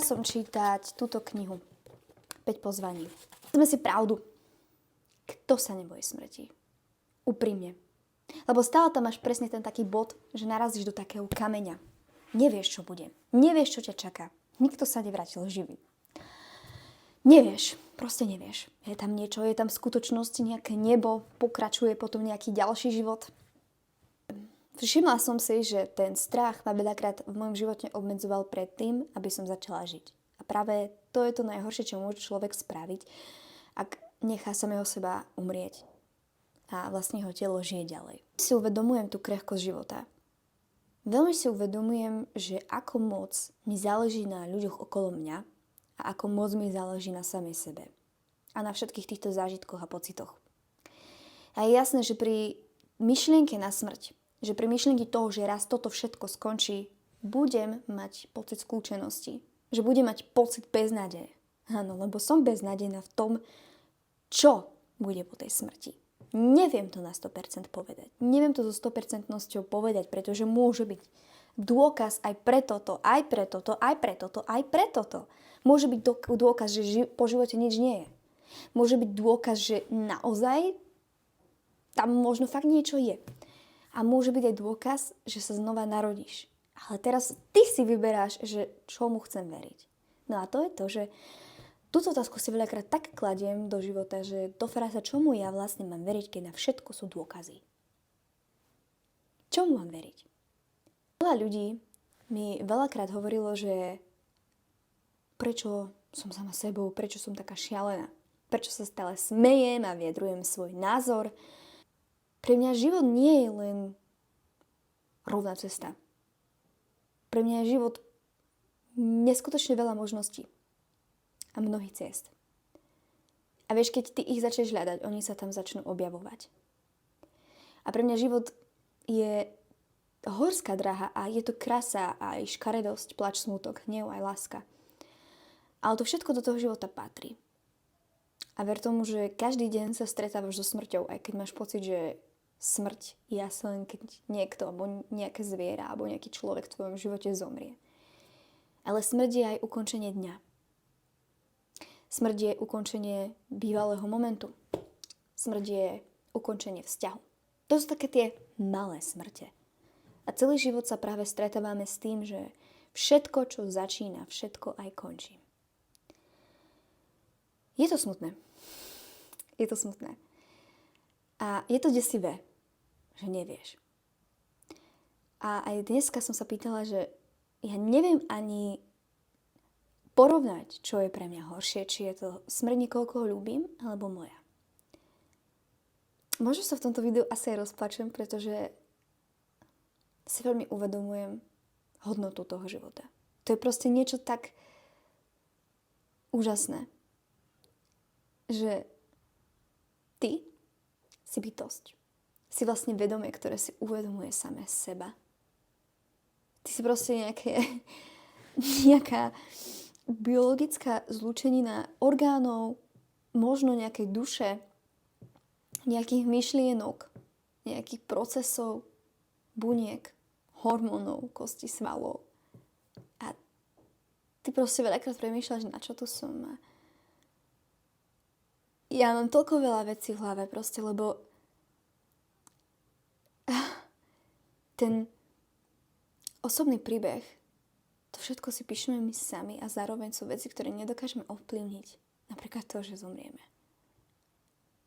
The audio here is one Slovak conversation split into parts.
Začala som čítať túto knihu 5 pozvaní. Sme si pravdu. Kto sa nebojí smrti? Úprimne. Lebo stále tam máš presne ten taký bod, že narazíš do takého kameňa. Nevieš, čo bude. Nevieš, čo ťa čaká. Nikto sa nevrátil živý. Nevieš. Proste nevieš. Je tam niečo, je tam v skutočnosti nejaké nebo, pokračuje potom nejaký ďalší život. Všimla som si, že ten strach ma veľakrát v mojom živote obmedzoval pred tým, aby som začala žiť. A práve to je to najhoršie, čo môže človek spraviť, ak nechá samého seba umrieť a vlastne jeho telo žije ďalej. Si uvedomujem tú krehkosť života. Veľmi si uvedomujem, že ako moc mi záleží na ľuďoch okolo mňa a ako moc mi záleží na samej sebe a na všetkých týchto zážitkoch a pocitoch. A je jasné, že pri myšlienke na smrť, že pri myšlienke toho, že raz toto všetko skončí, budem mať pocit skľúčenosti. Že budem mať pocit beznádeje. Áno, lebo som beznádejná v tom, čo bude po tej smrti. Neviem to na 100% povedať. Neviem to so 100% povedať, pretože môže byť dôkaz aj pre toto, aj pre toto, aj pre toto, aj pre toto. Môže byť dôkaz, že po živote nič nie je. Môže byť dôkaz, že naozaj tam možno fakt niečo je. A môže byť aj dôkaz, že sa znova narodíš. Ale teraz ty si vyberáš, že čomu chcem veriť. No a to je to, že túto otázku si veľakrát tak kladiem do života, že do fráza, čomu ja vlastne mám veriť, keď na všetko sú dôkazy. Čomu mám veriť? Veľa ľudí mi veľakrát hovorilo, že prečo som sama sebou, prečo som taká šialená, prečo sa stále smejem a vyjadrujem svoj názor. Pre mňa život nie je len rovná cesta. Pre mňa je život neskutočne veľa možností a mnohých ciest. A vieš, keď ty ich začneš hľadať, oni sa tam začnú objavovať. A pre mňa život je horská dráha a je to krása, aj škaredosť, plač, smútok, hnev, aj láska. Ale to všetko do toho života patrí. A ver tomu, že každý deň sa stretávaš so smrťou, aj keď máš pocit, že smrť je asi len keď niekto, alebo nejaké zviera, alebo nejaký človek v tvojom živote zomrie. Ale smrť je aj ukončenie dňa. Smrť je ukončenie bývalého momentu. Smrť je ukončenie vzťahu. To sú také tie malé smrte. A celý život sa práve stretávame s tým, že všetko, čo začína, všetko aj končí. Je to smutné. Je to smutné. A je to desivé, že nevieš. A aj dneska som sa pýtala, že ja neviem ani porovnať, čo je pre mňa horšie, či je to smrť niekoho, koho ľúbim, alebo moja. Možno sa v tomto videu asi aj rozplačem, pretože si veľmi uvedomujem hodnotu toho života. To je proste niečo tak úžasné, že ty si bytosť. Si vlastne vedomie, ktoré si uvedomuje samé seba. Ty si proste nejaká biologická zlúčenina orgánov, možno nejakej duše, nejakých myšlienok, nejakých procesov, buniek, hormónov, kosti, svalov. A ty proste veľakrát premýšľaš, na čo tu som. Ja mám toľko veľa vecí v hlave proste, lebo ten osobný príbeh, to všetko si píšeme my sami a zároveň sú veci, ktoré nedokážeme ovplyvniť. Napríklad to, že zomrieme.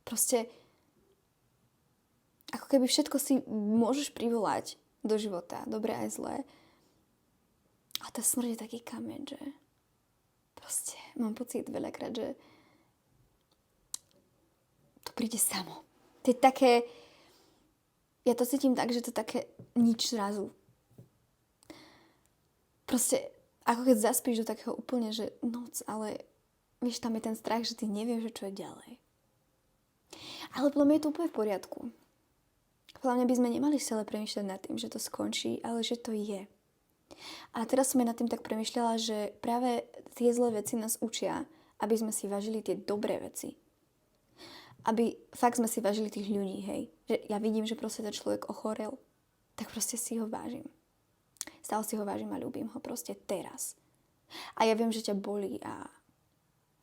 Proste ako keby všetko si môžeš privolať do života, dobré aj zlé. A tá smrť je taký kameň, že proste mám pocit veľakrát, že to príde samo. To je také, ja to cítim tak, že to je také nič zrazu. Proste, ako keď zaspíš do takého úplne, že noc, ale vieš, tam je ten strach, že ty nevieš, čo je ďalej. Ale podľa mňa je to úplne v poriadku. Podľa mňa by sme nemali stále premýšľať nad tým, že to skončí, ale že to je. A teraz som aj nad tým tak premýšľala, že práve tie zlé veci nás učia, aby sme si vážili tie dobré veci. Aby fakt sme si vážili tých ľudí, hej. Že ja vidím, že proste ten človek ochorel, tak proste si ho vážim. Stále si ho vážim a ľúbim ho proste teraz. A ja viem, že ťa bolí a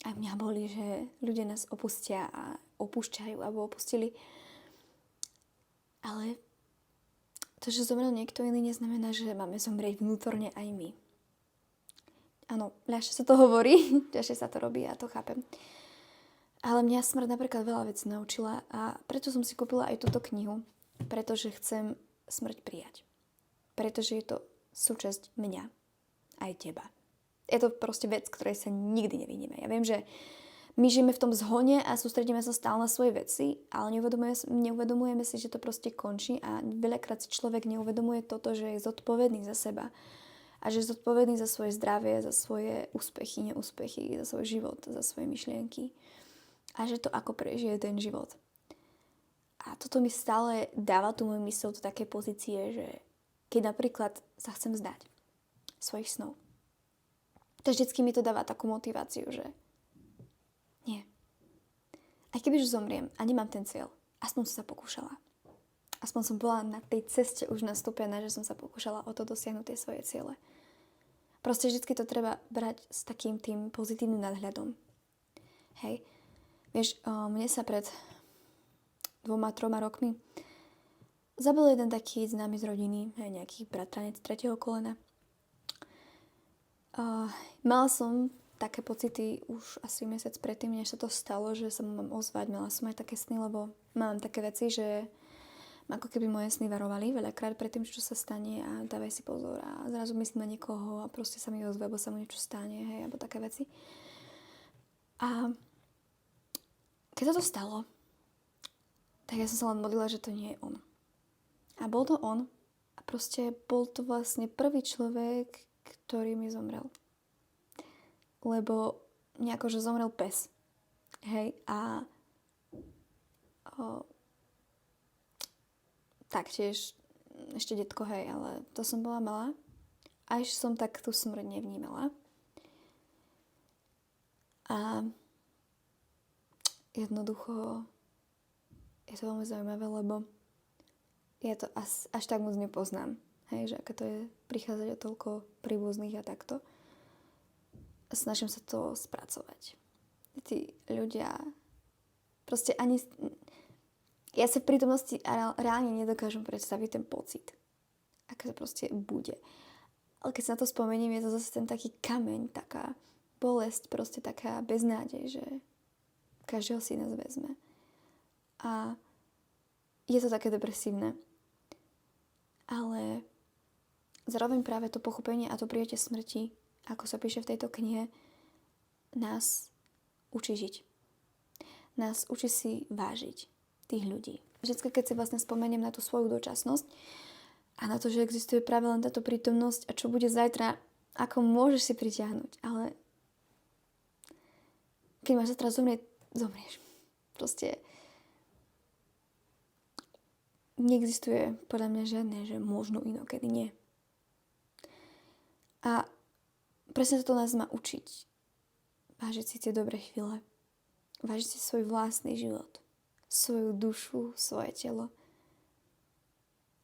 aj mňa bolí, že ľudia nás opustia a opúšťajú alebo opustili. Ale to, že zomrel niekto iný, neznamená, že máme zomrieť vnútorne aj my. Áno, ľahšie sa to hovorí, ľahšie sa to robí, ja to chápem. Ale mňa smrť napríklad veľa vecí naučila a preto som si kúpila aj túto knihu, pretože chcem smrť prijať. Pretože je to súčasť mňa, aj teba. Je to proste vec, ktorej sa nikdy nevyhneme. Ja viem, že my žijeme v tom zhone a sústredíme sa stále na svoje veci, ale neuvedomujeme si, že to proste končí a veľakrát si človek neuvedomuje toto, že je zodpovedný za seba a že je zodpovedný za svoje zdravie, za svoje úspechy, neúspechy, za svoj život, za svoje myšlienky a že to ako prežije ten život. A toto mi stále dáva tú moju mysl do také pozície, že keď napríklad sa chcem vzdať svojich snov, tak vždycky mi to dáva takú motiváciu, že nie. Aj keby už zomriem a nemám ten cieľ, aspoň som sa pokúšala. Aspoň som bola na tej ceste už nastúpená, že som sa pokúšala o to dosiahnuť tie svoje ciele. Proste vždycky to treba brať s takým tým pozitívnym nadhľadom. Hej. Vieš, mne sa pred 2-3 rokmi zabil jeden taký známy z rodiny, nejaký bratranec 3. kolena. Mala som také pocity už asi mesiac predtým, než sa to stalo, že sa mu mám ozvať. Mala som aj také sny, lebo mám také veci, že ako keby moje sny varovali veľakrát pred tým, čo sa stane a dávaj si pozor a zrazu myslím na niekoho a proste sa mi ozve, alebo sa mu niečo stane, hej, alebo také veci. A keď sa to stalo, tak ja som sa len modlila, že to nie je on. A bol to on a proste bol to vlastne prvý človek, ktorý mi zomrel. Lebo nejako, že zomrel pes. Hej, a taktiež ešte detko, hej, ale to som bola malá. A ešte som tak tú smrť nevnímala. A jednoducho je to veľmi zaujímavé, lebo ja to až tak moc nepoznám. Hej, že aké to je prichádzať o toľko príbuzných a takto. Snažím sa to spracovať. Tí ľudia proste ani... Ja sa v prítomnosti reálne nedokážem predstaviť ten pocit. Aké to proste bude. Ale keď sa na to spomeniem, je to zase ten taký kameň, taká bolesť, proste taká beznádej, že každého si nás vezme. A je to také depresívne. Ale zároveň práve to pochopenie a to prijatie smrti, ako sa píše v tejto knihe, nás učí žiť. Nás učí si vážiť tých ľudí. Vždycky, keď si vlastne spomeniem na tú svoju dočasnosť a na to, že existuje práve len táto prítomnosť a čo bude zajtra, ako môžeš si pritiahnuť, ale keď máš zajtra zomrieť, zomrieš. Proste neexistuje podľa mňa žiadne, že možno inokedy nie. A presne to nás má učiť. Vážiť si tie dobré chvíle. Vážiť si svoj vlastný život. Svoju dušu, svoje telo.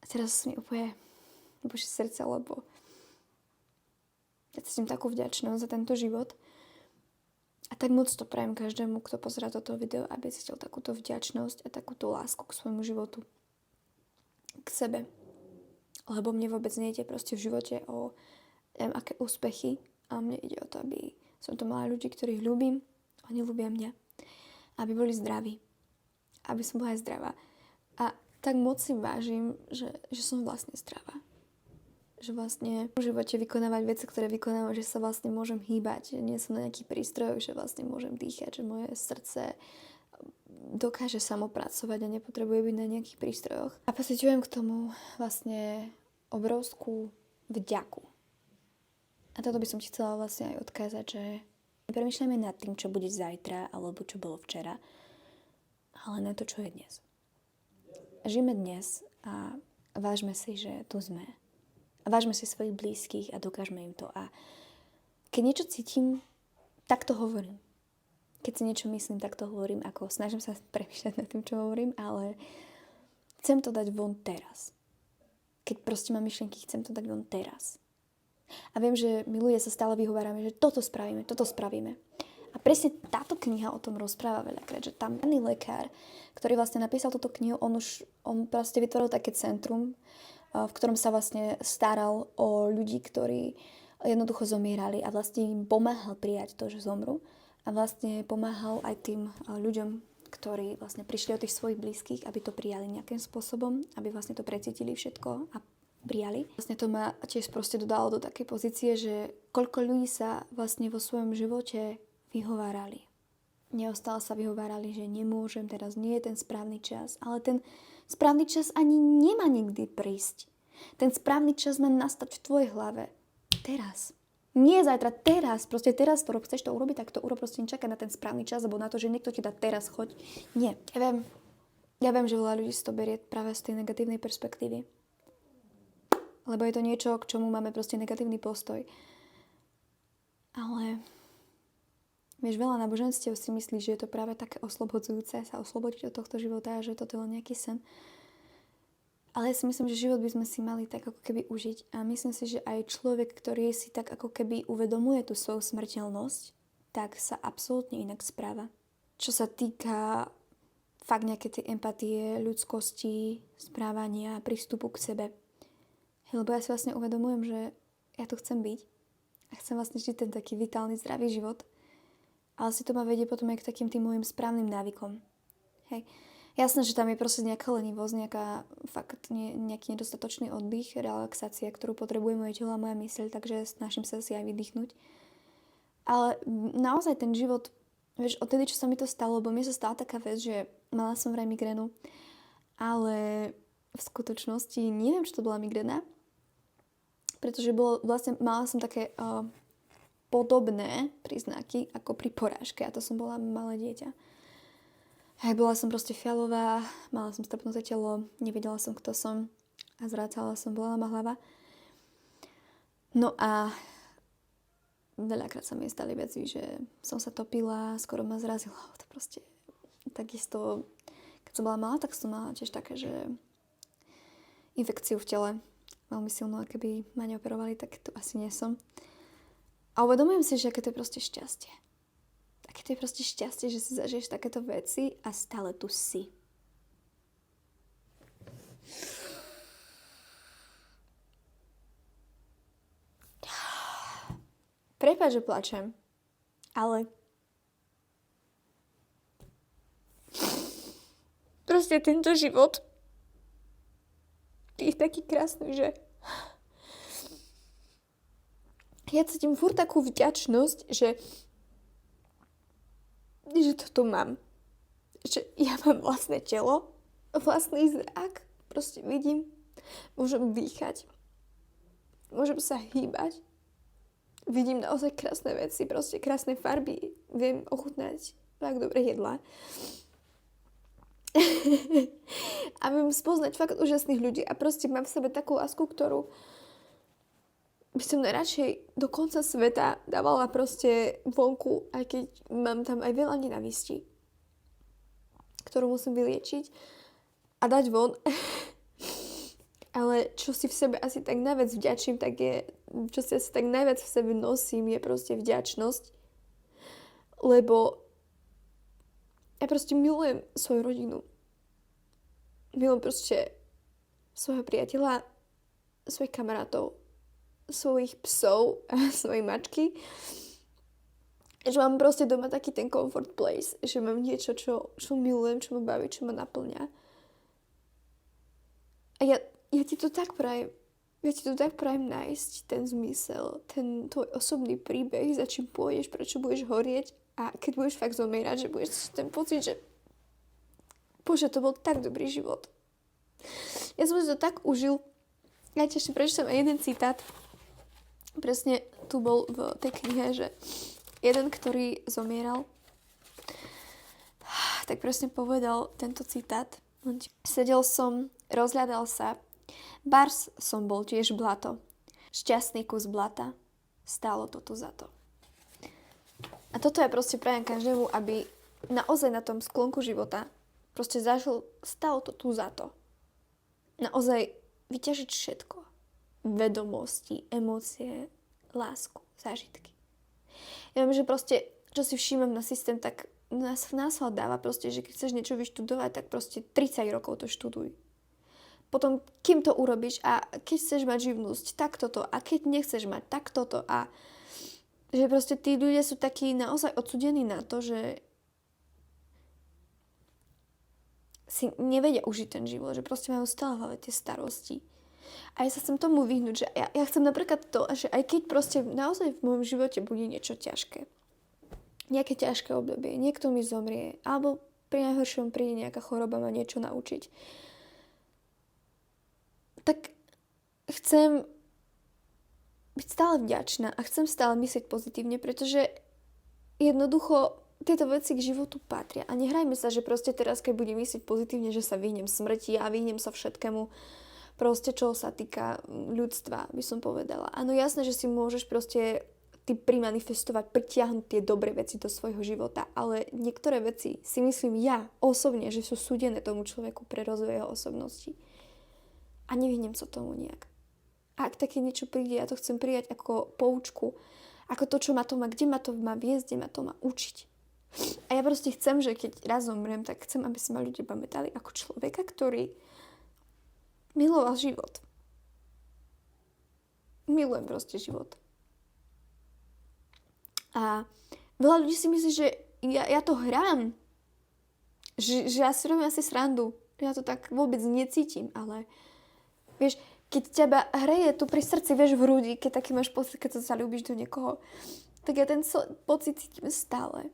A teraz mi úplne boží srdce, lebo ja cítim takú vďačnosť za tento život. A tak moc to prajem každému, kto pozerá toto video, aby cítil takúto vďačnosť a takúto lásku k svojmu životu. K sebe. Lebo mne vôbec nejde proste v živote o neviem, aké úspechy. A mne ide o to, aby som to mala ľudí, ktorých ľúbim. Oni ľúbia mňa. Aby boli zdraví. Aby som bola aj zdravá. A tak moc si vážim, že som vlastne zdravá. Že vlastne v živote vykonávať veci, ktoré vykonávam, že sa vlastne môžem hýbať. Že nie som na nejakých prístrojoch, že vlastne môžem dýchať. Že moje srdce dokáže samopracovať a nepotrebuje byť na nejakých prístrojoch. A pociťujem k tomu vlastne obrovskú vďaku. A toto by som ti chcela vlastne aj odkázať, že nepremýšľajme nad tým, čo bude zajtra alebo čo bolo včera, ale na to, čo je dnes. Žijeme dnes a vážme si, že tu sme. A vážme si svojich blízkych a dokážeme im to. A keď niečo cítim, tak to hovorím. Keď si niečo myslím, tak to hovorím. Ako snažím sa premýšľať nad tým, čo hovorím, ale chcem to dať von teraz. Keď proste mám myšlienky, chcem to dať von teraz. A viem, že my ľudia sa stále vyhovárame, že toto spravíme, toto spravíme. A presne táto kniha o tom rozpráva veľakrát, že tam ten lekár, ktorý vlastne napísal túto knihu, on proste vytvoril také centrum, v ktorom sa vlastne staral o ľudí, ktorí jednoducho zomierali a vlastne im pomáhal prijať to, že zomru. A vlastne pomáhal aj tým ľuďom, ktorí vlastne prišli od tých svojich blízkych, aby to prijali nejakým spôsobom, aby vlastne to precítili všetko a prijali. Vlastne to ma tiež proste dodalo do takej pozície, že koľko ľudí sa vlastne vo svojom živote vyhovárali. Neustále sa vyhovárali, že nemôžem, teraz nie je ten správny čas, ale ten správny čas ani nemá nikdy prísť. Ten správny čas má nastať v tvojej hlave. Teraz. Nie zajtra, teraz. Proste teraz to chceš to urobiť, tak to urob, proste nečakaj na ten správny čas, alebo na to, že niekto ti dá teraz, choď. Nie. Ja viem, že veľa ľudí si to berie práve z tej negatívnej perspektívy. Lebo je to niečo, k čomu máme proste negatívny postoj. Ale vieš, veľa náboženstiev si myslí, že je to práve také oslobodzujúce sa oslobodiť od tohto života a že toto je len nejaký sen. Ale ja si myslím, že život by sme si mali tak ako keby užiť. A myslím si, že aj človek, ktorý si tak ako keby uvedomuje tú svoju smrteľnosť, tak sa absolútne inak správa. Čo sa týka fakt nejaké tej empatie, ľudskosti, správania, prístupu k sebe. Lebo ja si vlastne uvedomujem, že ja tu chcem byť a chcem vlastne žiť ten taký vitálny, zdravý život. Ale si to ma vedie potom aj k takým tým môjim správnym návykom. Hej. Jasné, že tam je proste nejaká lenivosť, nejaký nedostatočný oddych, relaxácia, ktorú potrebuje moje telo a moja myseľ, takže snažím sa si aj vydýchnuť. Ale naozaj ten život, vieš, odtedy, čo sa mi to stalo, lebo mne sa stala taká vec, že mala som vraj migrénu, ale v skutočnosti neviem, či to bola migréna, pretože mala som také podobné príznaky ako pri porážke a to som bola malé dieťa. Hej, bola som proste fialová, mala som stopnuté telo, nevedela som, kto som a zvracala som, bola ma hlava. No a veľakrát sa mi stali veci, že som sa topila, skoro ma zrazilo. To proste takisto, keď som bola malá, tak som mala tiež také, že infekciu v tele, veľmi silno, a keby ma neoperovali, tak to asi nie som. A uvedomujem si, že aké to je proste šťastie. Aké to je proste šťastie, že si zažiješ takéto veci a stále tu si. Prepáč, že plačem, ale proste tento život je taký krásny, že ja cítim furt takú vďačnosť, že to tu mám. Že ja mám vlastné telo, vlastný zrak, proste vidím, môžem dýchať, môžem sa hýbať, vidím naozaj krásne veci, proste krásne farby, viem ochutnať fakt dobré jedlá. A viem spoznať fakt úžasných ľudí a proste mám v sebe takú lásku, ktorú by som najradšej do konca sveta dávala proste vonku, aj keď mám tam aj veľa nenávistí, ktorú musím vyliečiť a dať von. Ale čo si v sebe asi tak najviac vďačím, tak je, čo si asi tak najviac v sebe nosím, je proste vďačnosť. Lebo ja proste milujem svoju rodinu. Milujem proste svojho priateľa, svojich kamarátov, svojich psov a svojej mačky. Že mám proste doma taký ten comfort place, že mám niečo, čo milujem, čo ma baví, čo ma naplňa. A ja ti to tak prajem. Ja ti to tak prajem nájsť ten zmysel, ten tvoj osobný príbeh, za čím pôjdeš, prečo budeš horieť a keď budeš fakt zomierať, že budeš ten pocit, že bože, to bol tak dobrý život. Ja som si to tak užil. Ja ti ešte prečítam aj jeden citát. Presne tu bol v tej knihe, že jeden, ktorý zomieral, tak presne povedal tento citát. Sedel som, rozhľadal sa, bars som bol tiež blato. Šťastný kus blata, stálo to tu za to. A toto je proste prajem každému, aby naozaj na tom sklonku života proste zažil, stalo to tu za to. Naozaj vyťažiť všetko. Vedomosti, emócie, lásku, zážitky. Ja viem, že proste, čo si všímam na systém, tak nás ho dáva proste, že keď chceš niečo vyštudovať, tak proste 30 rokov to študuj. Potom, kým to urobíš a keď chceš mať živnosť, tak toto. A keď nechceš mať, tak toto. A že proste tí ľudia sú takí naozaj odsúdení na to, že si nevedia užiť ten život, že proste majú stále v hlave tie starosti. A ja sa chcem tomu vyhnúť, že ja chcem napríklad to, že aj keď proste naozaj v mojom živote bude niečo ťažké, nejaké ťažké obdobie, niekto mi zomrie, alebo pri najhoršom príde nejaká choroba ma niečo naučiť, tak chcem byť stále vďačná a chcem stále myslieť pozitívne, pretože jednoducho tieto veci k životu patria. A nehrajme sa, že proste teraz, keď budem myslieť pozitívne, že sa vyhnem smrti a vyhnem sa všetkému, proste čo sa týka ľudstva, by som povedala. Áno, jasné, že si môžeš proste ty primanifestovať, pritiahnuť tie dobré veci do svojho života, ale niektoré veci si myslím ja osobne, že sú súdené tomu človeku pre rozvoj jeho osobnosti. A nevyhnem sa tomu nejak. A ak také niečo príde, ja to chcem prijať ako poučku, ako to, čo ma to má, kde ma to má viesť, kde ma to má učiť. A ja proste chcem, že keď raz zomriem, tak chcem, aby sa ma ľudia pamätali ako človeka, ktorý miloval život. Milujem proste život. A veľa ľudí si myslí, že ja to hrám. Že ja si robím asi srandu. Ja to tak vôbec necítim, ale vieš, keď ťa hreje tu pri srdci, vieš, v hrudi, keď taký máš pocit, keď sa ľúbiš do niekoho, tak ja ten pocit cítim stále.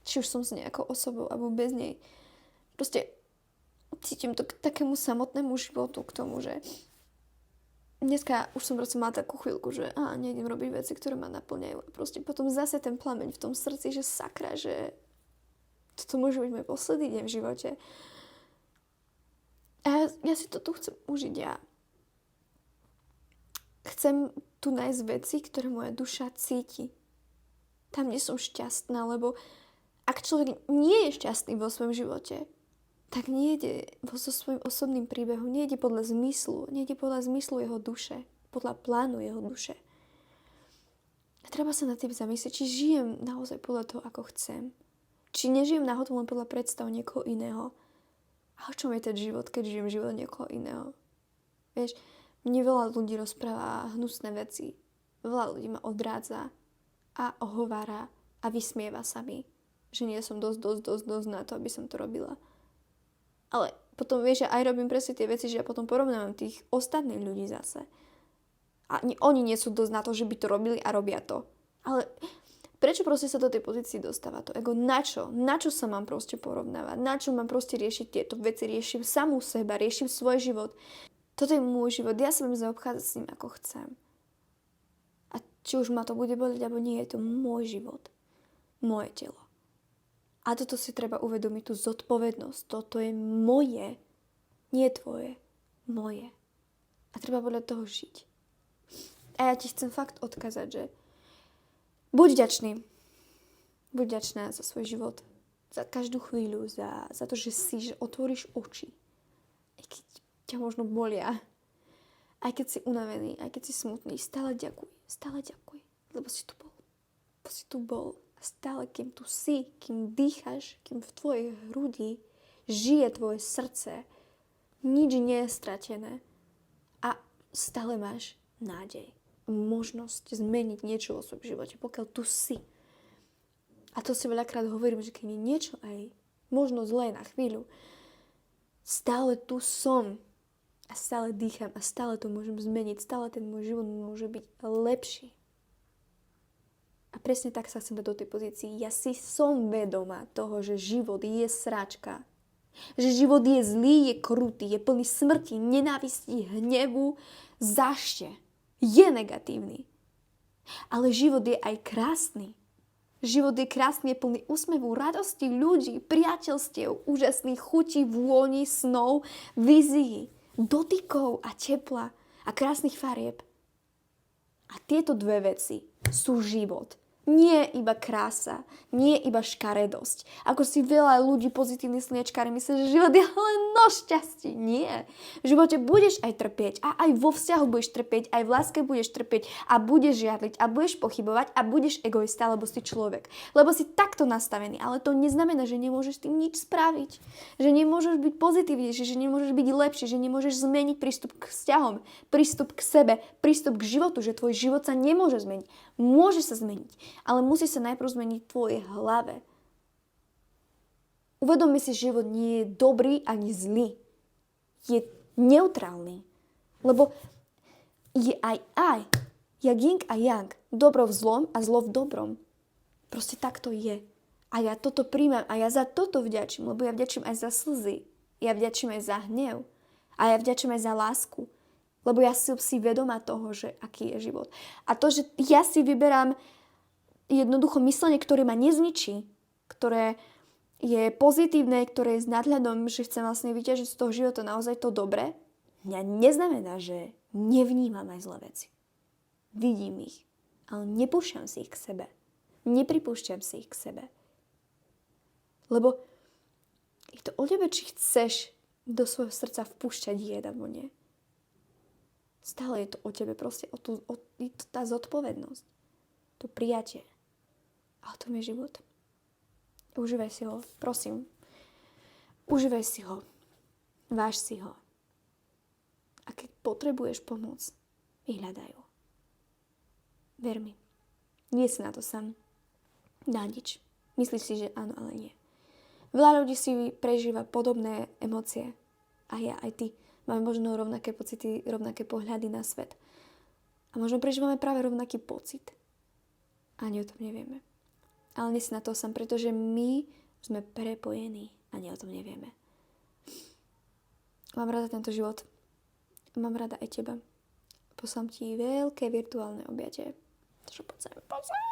Či už som s nejakou osobou, alebo bez nej. Proste cítim to k takému samotnému životu, k tomu, že dneska už som proste mala takú chvíľku, že nejdem robiť veci, ktoré ma naplňajú. A proste potom zase ten plameň v tom srdci, že sakra, že toto môže byť môj posledný deň v živote. A ja si to tu chcem užiť ja. Chcem tu nájsť veci, ktoré moja duša cíti. Tam, kde som šťastná, lebo ak človek nie je šťastný vo svojom živote, tak nejde so svojím osobným príbehom, nejde podľa zmyslu jeho duše, podľa plánu jeho duše. A treba sa nad tým zamyslieť, či žijem naozaj podľa toho, ako chcem. Či nežijem náhodou len podľa predstav niekoho iného. A o čom je ten život, keď žijem život niekoho iného? Vieš, mne veľa ľudí rozpráva hnusné veci. Veľa ľudí ma odrádza a ohovára a vysmieva sa mi, že nie som dosť na to, aby som to robila. Ale potom vieš, že aj robím presne tie veci, že ja potom porovnávam tých ostatných ľudí zase. A oni nie sú dosť na to, že by to robili a robia to. Ale prečo proste sa do tej pozícii dostáva to ego? Na čo? Na čo sa mám proste porovnávať? Na čo mám proste riešiť tieto veci? Riešim samú seba, riešim svoj život. Toto je môj život. Ja sa viem zaobchádzať s ním, ako chcem. A či už ma to bude boliť, alebo nie, je to môj život. Moje telo. A toto si treba uvedomiť, tú zodpovednosť. Toto je moje, nie tvoje, moje. A treba podľa toho žiť. A ja ti chcem fakt odkázať, že buď vďačný. Buď vďačná za svoj život. Za každú chvíľu. Za to, že otvoríš oči. Aj keď ťa možno bolia. Aj keď si unavený. Aj keď si smutný. Stále ďakuj. Stále ďakuj. Lebo si tu bol. Lebo si tu bol. A stále, kým tu si, kým dýchaš, kým v tvojej hrudi žije tvoje srdce, nič nie je stratené. A stále máš nádej. Možnosť zmeniť niečo vo svojom živote, pokiaľ tu si. A to si veľakrát hovorím, že keď je niečo aj možno zlé na chvíľu, stále tu som a stále dýcham a stále to môžem zmeniť, stále ten môj život môže byť lepší. A presne tak sa chcem dať do tej pozícii. Ja si som vedomá toho, že život je sračka. Že život je zlý, je krutý, je plný smrti, nenávistí, hnevu, zášte. Je negatívny. Ale život je aj krásny. Život je krásny, je plný úsmevu, radosti, ľudí, priateľstiev, úžasných chutí, vôni, snov, vízií, dotykov a tepla a krásnych farieb. A tieto dve veci sú život. Nie iba krása, nie iba škaredosť. Ako si veľa ľudí pozitívni slniečkári myslí, že život je len no šťastí. Nie. V živote budeš aj trpieť a aj vo vzťahu budeš trpieť, aj v láske budeš trpieť a budeš žiadliť a budeš pochybovať a budeš egoista, lebo si človek. Lebo si takto nastavený, ale to neznamená, že nemôžeš tým nič spraviť. Že nemôžeš byť pozitívnejší, že nemôžeš byť lepší, že nemôžeš zmeniť prístup k vzťahom, prístup k sebe, prístup k životu, že tvoj život sa nemôže zmeniť. Môže sa zmeniť, ale musí sa najprv zmeniť v tvojej hlave. Uvedomme si, že život nie je dobrý ani zlý. Je neutrálny. Lebo je aj. Jak yin a yang. Dobro v zlom a zlo v dobrom. Proste tak to je. A ja toto príjmam a ja za toto vďačím, lebo ja vďačím aj za slzy. Ja vďačím aj za hnev. A ja vďačím aj za lásku. Lebo ja som si vedomá toho, že aký je život. A to, že ja si vyberám jednoducho myslenie, ktoré ma nezničí, ktoré je pozitívne, ktoré je s nadhľadom, že chcem vlastne vyťažiť z toho života naozaj to dobré, mňa neznamená, že nevnímam aj zlé veci. Vidím ich, ale nepúšťam si ich k sebe. Nepripúšťam si ich k sebe. Lebo je to o tebe, či chceš do svojho srdca vpúšťať jed alebo nie. Stále je to o tebe, proste je to tá zodpovednosť. To prijatie. A o tom je život. Užívaj si ho, prosím. Užívaj si ho. Váž si ho. A keď potrebuješ pomoc, vyhľadaj ho. Ver mi. Nie si na to sám. Nádič. Myslíš si, že áno, ale nie. Veľa ľudí si prežíva podobné emócie. A ja, aj ty. Máme možno rovnaké pocity, rovnaké pohľady na svet. A možno prežívame práve rovnaký pocit. Ani o tom nevieme. Ale nie si na to sám, pretože my sme prepojení. Ani o tom nevieme. Mám rada tento život. Mám rada aj teba. Poslám ti veľké virtuálne objatie. Takže poď sem.